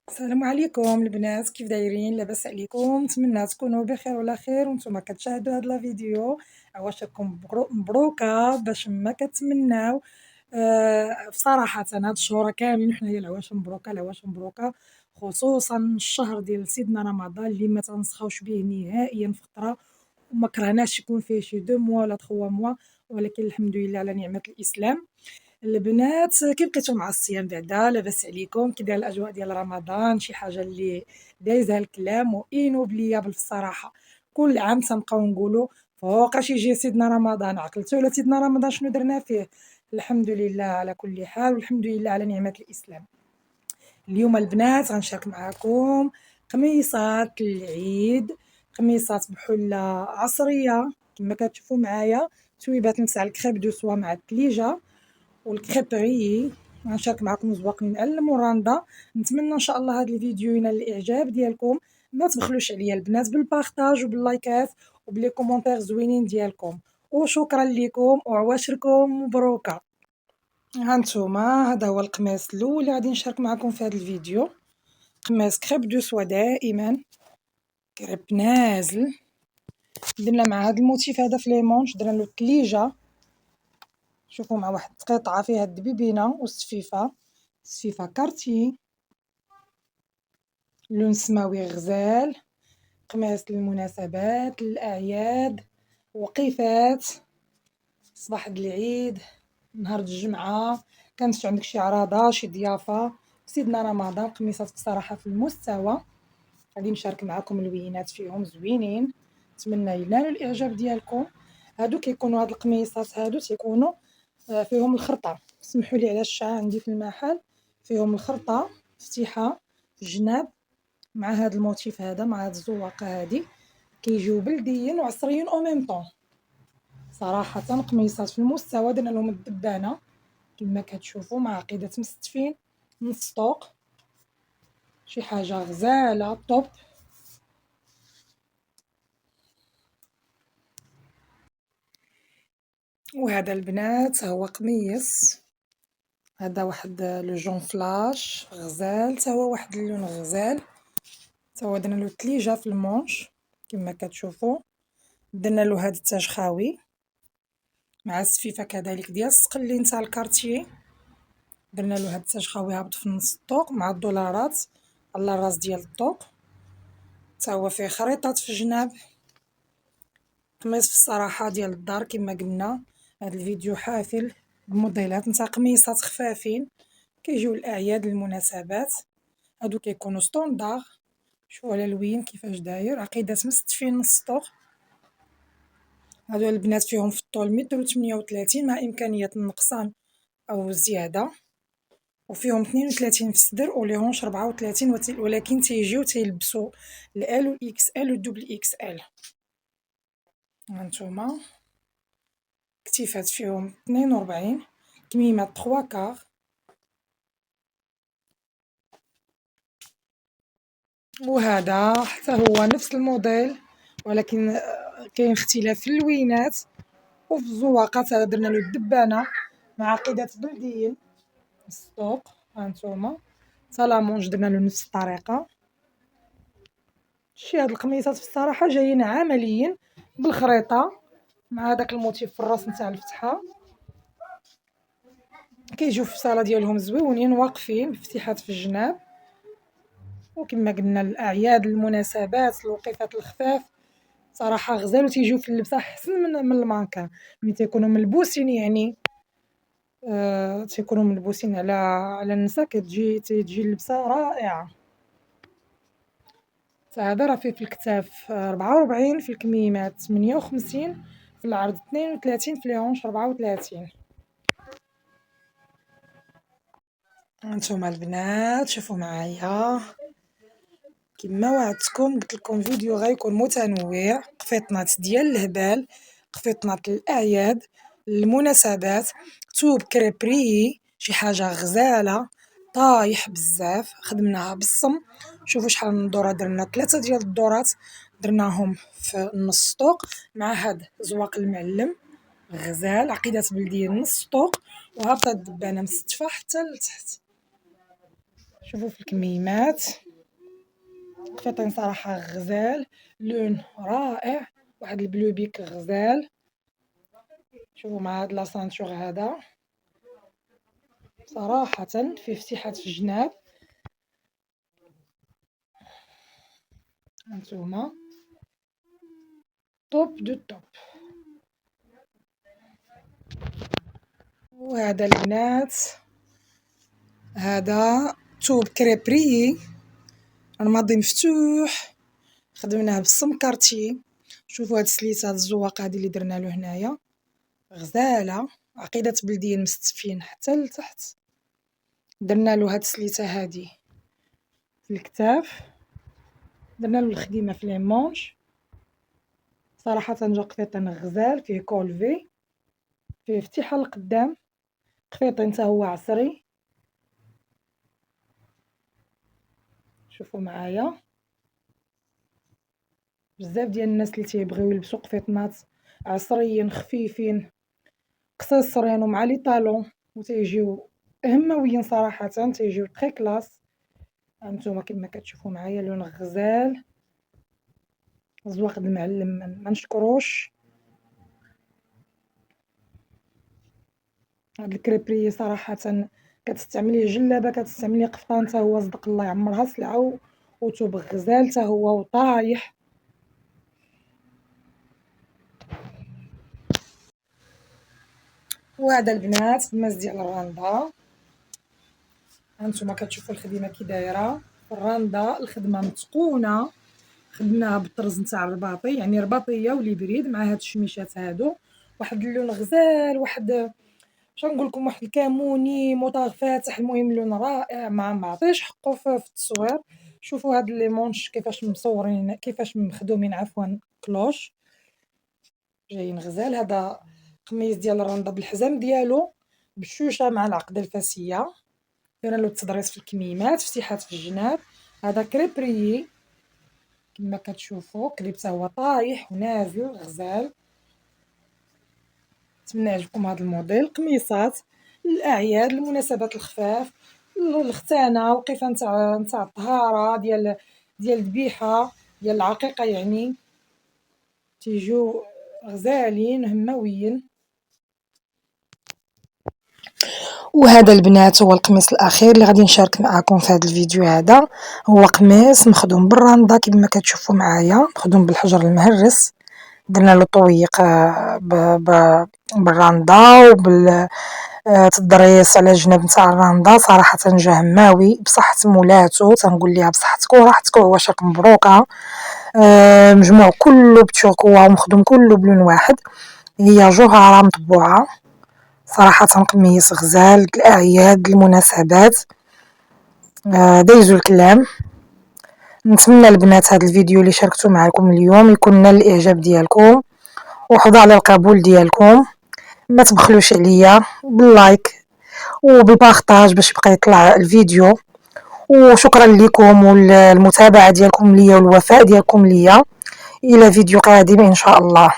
السلام عليكم البنات، كيف دايرين؟ لاباس عليكم؟ نتمنى تكونوا بخير وعلى خير وانتم كتشاهدوا هاد لا فيديو. عواشركم مبروكه باش ما كتمناو. بصراحه هاد الشهور كاملين حنايا العواشر مبروكه العواشر مبروكه، خصوصا الشهر ديال سيدنا رمضان اللي ما تنسخاوش به نهائيا في خطره، وما كرهناش يكون فيه شي 2 موا ولا 3 موا، ولكن الحمد لله على نعمه الاسلام. البنات كيف بقيتو مع الصيام بعدا؟ لاباس عليكم؟ كي داير الاجواء ديال رمضان؟ شي حاجه اللي دايزها الكلام وانوبليابل في الصراحه. كل عام تنبقاو نقولوا فوقاش يجي سيدنا رمضان، عقلتوا على سيدنا رمضان شنو درنا فيه؟ الحمد لله على كل حال، والحمد لله على نعمه الاسلام. اليوم البنات غنشارك معكم قميصات العيد، قميصات بحله عصريه كما كتشوفوا معايا، تويبات نتاع الكريب دو سوا مع الثليجه والكريبري. غنشارك معكم زواق من الموراندا. نتمنى ان شاء الله هذا الفيديو ينال الاعجاب ديالكم، ما تبخلوش عليا البنات بالبارطاج وباللايكات وبلي كومونتير زوينين ديالكم، وشكرا لكم وعواشركم مبروكه. هانتوما هذا هو القميص الاول اللي غادي نشارك معكم في هذا الفيديو، قميص كريب دو سوا دائما كريب نازل. درنا مع هذا الموتيف هذا في لي مونش درنا له الثليجه، شوفوا مع واحد القطعة فيها الدبيبينة والسفيفة، سفيفة كارتي لون سماوي غزال، قماش للمناسبات للأعياد، وقيفات صباح العيد، نهار الجمعة، كانت عندك شي عراضة شي ضيافة سيدنا رمضان. قميصات بصراحة في المستوى، غادي نشارك معكم الوينات فيهم زوينين، نتمنى ينالوا الإعجاب ديالكم. هادو كيكونوا هاد القميصات هادو تيكونوا فيهم الخرطة، سمحوا لي على الشعة عندي في المحل، فيهم الخرطة فتيحة في الجناب مع هذا الموتيف هذا مع هذه الزواقة هذه، كيجيو بلديين وعصريين او ميم طون. صراحة قميصات في المستوى، درنا لهم الدبانة كما كتشوفوا مع عقيدة مستفين نص طوق، شي حاجة غزالة طوب. وهذا البنات هو قميص، هذا واحد لو جون فلاش غزال، تا هو واحد اللون غزال، تا هو درنا له تليجة في المونش كما كتشوفوا، درنا له هاد التاج خاوي مع السفيفة كذلك ديال السقلين تاع الكارتيي، درنا له هاد التاج خاوي هابط في نص الطوق مع الدولارات على الراس ديال الطوق، تا هو فيه خريطات في الجناب. قميص في الصراحة ديال الدار كما قلنا، هاد الفيديو حافل بموديلات نتاع قميصات خفافين كيجيو الاعياد المناسبات، هادو كيكونوا ستوندار. شوفوا على الوين كيفاش داير، عقيدات مستفين نص طوق. هادو البنات فيهم في الطول 1.38 مع إمكانية النقصان أو الزيادة، وفيهم 32 في الصدر ولي هونش 34، ولكن تيجيو تيلبسو الال والإكس ال والدوبل إكس ال. هانتوما كتيفات فيهم 42، كميمات 3 كار. وهذا حتى هو نفس الموديل، ولكن كاين اختلاف في اللوينات وفي الزواقات. هذا درنا له الدبانة مع عقيدة بلديين السوق، هانتوما سالامونج درنا له نفس الطريقة. شتي هاد القميصات في الصراحة جايين عمليين بالخريطة مع هداك الموتيف في الراس نتاع الفتحة، كيجيو في الصالة ديالهم زويونين واقفين بفتيحات في الجناب. وكما قلنا الأعياد المناسبات الوقيفات الخفاف صراحة غزال، وتيجيو في اللبسة أحسن من المانكا ملي تيكونوا ملبوسين، يعني تيكونوا ملبوسين على النساء تجي اللبسة رائعة. هذا راه فيه في الكتاف 44، في الكميمات 58، في العرض 32، في الهونش 34. هانتوما البنات شوفوا معايا، كما وعدتكم قلت لكم فيديو غيكون متنوع، قفيطنات ديال الهبال، قفيطنات للاعياد المناسبات، توب كريبري شي حاجه غزاله طايح بزاف، خدمناها بالصم. شوفوا شحال من دوره درنا، 3 ديال الدورات درناهم في نص طوق مع هاد زواق المعلم غزال، عقيدات بلديه نص طوق، وهابطه الدبانه مستفه حتى لتحت. شوفوا في الكميمات قفيطين صراحة غزال، لون رائع، واحد البلو بيك غزال. شوفوا مع هاد لاسانتور هذا صراحة فيه فتيحات في الجناب. هانتوما توب دو توب. وهذا البنات هذا توب كريبري الماضي مفتوح، خدمناه بالسمكرتي. شوفوا هاد السليسه هاد الزواقه هادي اللي درنا له هنايا غزاله، عقيده بلديين مستفين حتى لتحت. درنا له هاد السليسه هادي في الكتاف، درنا له الخديمه في لي مونش. صراحه جا قفيطين غزال، فيه كولفي، فيه فتيحه لقدام، قفيطين حتى هو عصري. شوفوا معايا بزاف ديال الناس اللي تيبغيو يلبسوا قفيطنات عصريين خفيفين قصيصرين ومع لي طالون وتيجيو همويين صراحه، تيجيو تري كلاس. هانتوما كما كتشوفوا معايا لون غزال، زواق المعلم ما نشكروش. هاد الكريبري صراحه كتستعمليه جلابه، كتستعمليه قفطان حتى هو صدق الله يعمرها سلعه، وتوب غزال حتى هو وطايح. وهذا البنات قماش ديال الراندا، هانتوما كتشوفوا الخدمه كي دايره. الراندا الخدمه متقونه، خدمناها بالطرز نتاع الرباطي، يعني رباطيه وليبريد مع هاد الشميشات هادو، واحد اللون غزال، واحد نقول لكم واحد الكموني مطاغ فاتح، المهم لون رائع ما عطيش حقه في التصوير. شوفوا هاد لي مونش كيفاش مصورين، كيفاش مخدومين، عفوا كلوش جايين غزال. هذا قميص ديال الرنده بالحزام ديالو بالشوشه مع العقده الفاسيه، درنا له التضريس في الكميمات، فتيحات في الجناب. هذا كريبريي كما كتشوفوا، كليب حتى هو طايح ونازل غزال. نتمنى يعجبكم هذا الموديل. قميصات للاعياد، المناسبات الخفاف، الختانه، وقيفه نتاع الطهاره ديال الذبيحه ديال العقيقه، يعني تيجيو غزالين همويين. وهذا البنات هو القميص الاخير اللي غادي نشارك معكم في هذا الفيديو. هذا هو قميص مخدوم بالرنده كما كتشوفوا معايا، مخدوم بالحجر المهرس، درنا له طويق بالرنده وبالتضريس على الجناب نتاع الرنده. صراحه جا هماوي بصحه مولاتو، تنقول ليها بصحتكم وراحتكم، وعواشرك مبروكه. مجموع كله بتشوكوا ومخدوم كله بلون واحد، هي جوهره مطبوعه. صراحة قميص غزال الأعياد المناسبات، دايزو الكلام. نتمنى البنات هذا الفيديو اللي شاركته معكم اليوم يكون نال الإعجاب ديالكم وحظى على القبول ديالكم. ما تبخلوش عليا باللايك وبالبارطاج باش يبقى يطلع الفيديو، وشكرا لكم والمتابعة ديالكم ليا والوفاء ديالكم ليا. إلى فيديو قادم إن شاء الله.